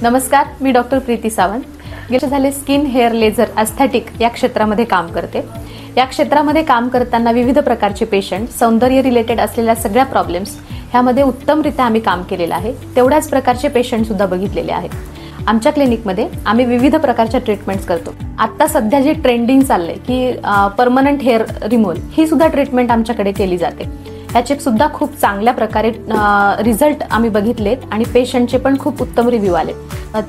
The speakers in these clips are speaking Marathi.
नमस्कार, मी डॉक्टर प्रीती सावंत. गेले झाले स्किन हेअर लेझर एस्थेटिक या क्षेत्रामध्ये काम करते. या क्षेत्रामध्ये काम करताना विविध प्रकारचे पेशंट, सौंदर्य रिलेटेड असलेल्या सगळ्या प्रॉब्लेम्स ह्यामध्ये उत्तमरित्या आम्ही काम केलेलं आहे. तेवढ्याच प्रकारचे पेशंट सुद्धा बघितलेले आहेत. आमच्या क्लिनिकमध्ये आम्ही विविध प्रकारच्या ट्रीटमेंट्स करतो. आता सध्या जे ट्रेंडिंग चाललंय की परमनंट हेअर रिमूव्हल, ही सुद्धा ट्रीटमेंट आमच्याकडे केली जाते. याचे सुद्धा खूप चांगल्या प्रकारे रिझल्ट आम्ही बघितलेत आणि पेशंटचे पण खूप उत्तम रिव्ह्यू आले.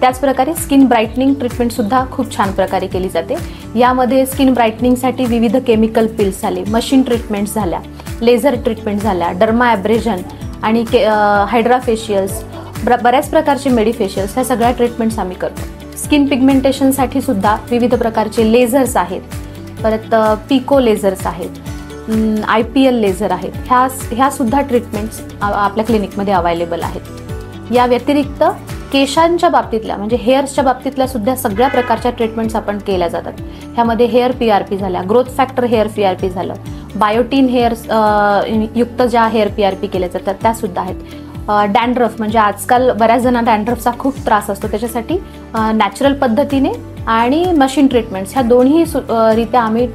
त्याचप्रकारे स्किन ब्राईटनिंग ट्रीटमेंट सुद्धा खूप छान प्रकारे केली जाते. यामध्ये स्किन ब्राईटनिंगसाठी विविध केमिकल पिल्स झाले, मशीन ट्रीटमेंट्स झाल्या, लेझर ट्रीटमेंट झाल्या, डर्मा ॲब्रेजन आणि हायड्रा फेशियल्स, बऱ्याच प्रकारचे मेडिफेशियल्स, ह्या सगळ्या ट्रीटमेंट्स आम्ही करतो. स्किन पिगमेंटेशनसाठी सुद्धा विविध प्रकारचे लेझर्स आहेत, परत पिको लेझर्स आहेत, IPL लेझर आहेत. ह्या सुद्धा ट्रीटमेंट्स आपल्या क्लिनिकमध्ये अवेलेबल आहेत. या व्यतिरिक्त केशांच्या बाबतीतल्या म्हणजे हेअर्सच्या बाबतीतल्या सुद्धा सगळ्या प्रकारच्या ट्रीटमेंट्स आपण केल्या जातात. ह्यामध्ये हेअर PRP झाल्या, ग्रोथ फॅक्टर हेअर PRP झालं, बायोटीन हेअर्स युक्त ज्या हेअर PRP केल्या जातात त्या सुद्धा आहेत. डॅन्ड्रफ म्हणजे आजकाल बऱ्याच जणांना डॅन्ड्रफचा खूप त्रास असतो, त्याच्यासाठी नॅचरल पद्धतीने आणि मशीन ट्रीटमेंट्स ह्या दोन्ही रित्या आम्ही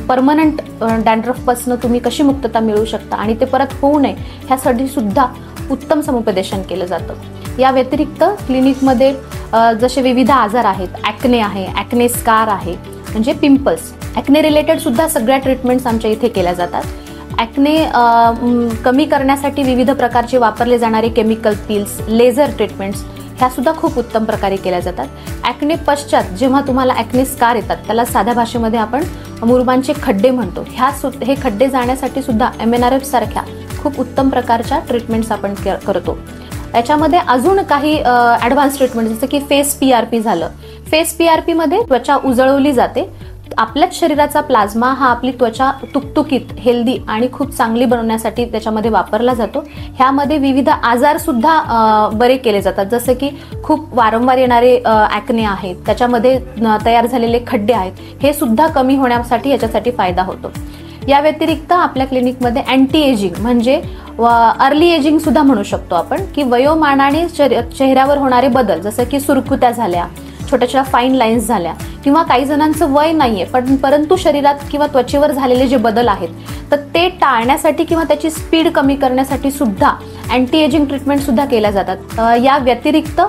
परमनंट डॅन्ड्रफपासून तुम्ही कशी मुक्तता मिळवू शकता आणि ते परत होऊ नये ह्यासाठी सुद्धा उत्तम समुपदेशन केलं जातं. या व्यतिरिक्त क्लिनिकमध्ये जसे विविध आजार आहेत, ॲक्ने आहे, ॲक्ने स्कार आहे म्हणजे पिंपल्स, ॲक्ने रिलेटेड सुद्धा सगळ्या ट्रीटमेंट्स आमच्या इथे केल्या जातात. ॲक्ने कमी करण्यासाठी विविध प्रकारचे वापरले जाणारे केमिकल पिल्स, लेझर ट्रीटमेंट्स ह्या सुद्धा खूप उत्तम प्रकारे केल्या जातात. ॲक्ने पश्चात जेव्हा तुम्हाला ॲक्ने स्कार येतात त्याला साध्या भाषेमध्ये आपण मुरुमांचे खड्डे म्हणतो. हे खड्डे जाण्यासाठी सुद्धा MNRF सारख्या खूप उत्तम प्रकारच्या ट्रीटमेंट्स आपण करतो. याच्यामध्ये अजून काही ॲडव्हान्स ट्रीटमेंट जसं की फेस PRP झालं. फेस PRP मध्ये त्वचा उजळवली जाते. आपल्याच शरीराचा प्लाझ्मा हा आपली त्वचा तुकतुकीत, हेल्दी आणि खूप चांगली बनवण्यासाठी त्याच्यामध्ये वापरला जातो. ह्यामध्ये विविध आजार सुद्धा बरे केले जातात, जसं की खूप वारंवार येणारे ॲक्ने आहेत, त्याच्यामध्ये तयार झालेले खड्डे आहेत, हे सुद्धा कमी होण्यासाठी याच्यासाठी फायदा होतो. या व्यतिरिक्त आपल्या क्लिनिकमध्ये अँटी एजिंग म्हणजे अर्ली एजिंग सुद्धा म्हणू शकतो आपण, की वयोमानाने चेहऱ्यावर होणारे बदल, जसं की सुरकुत्या झाल्या, छोट्या छोट्या फाईन लाईन्स झाल्या, किंवा काही जणांचं वय नाहीये परंतु शरीरात किंवा त्वचेवर झालेले जे बदल आहेत तर ते टाळण्यासाठी किंवा त्याची स्पीड कमी करण्यासाठी सुद्धा अँटी एजिंग ट्रीटमेंट सुद्धा केल्या जातात. या व्यतिरिक्त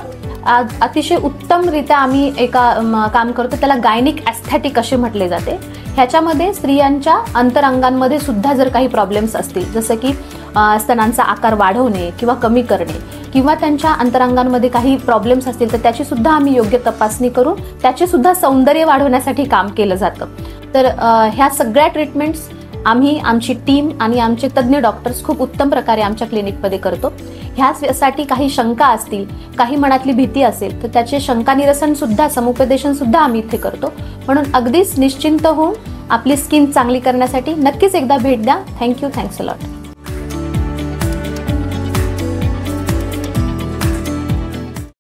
अतिशय उत्तमरित्या आम्ही काम करतो, त्याला गायनिक एस्थेटिक असे म्हटले जाते. ह्याच्यामध्ये स्त्रियांच्या अंतरंगांमध्ये सुद्धा जर काही प्रॉब्लेम्स असतील, जसं की स्तनांचा आकार वाढवणे किंवा कमी करणे, किंवा त्यांच्या अंतरंगांमध्ये काही प्रॉब्लेम्स असतील तर त्याची सुद्धा आम्ही योग्य तपासणी करून त्याचे सुद्धा सौंदर्य वाढवण्यासाठी काम केलं जातं. तर ह्या सगळ्या ट्रीटमेंट्स आमची टीम आणि आमचे तज्ज्ञ डॉक्टर्स खूप उत्तम प्रकारे आमच्या क्लिनिकमध्ये करतो. ह्यासाठी काही शंका असतील, काही मनातली भीती असेल तर त्याचे शंका निरसन सुद्धा, समुपदेशन सुद्धा आम्ही इथे करतो. म्हणून अगदीच निश्चिंत होऊन आपली स्किन चांगली करण्यासाठी नक्कीच एकदा भेट द्या. Thank you, thanks a lot.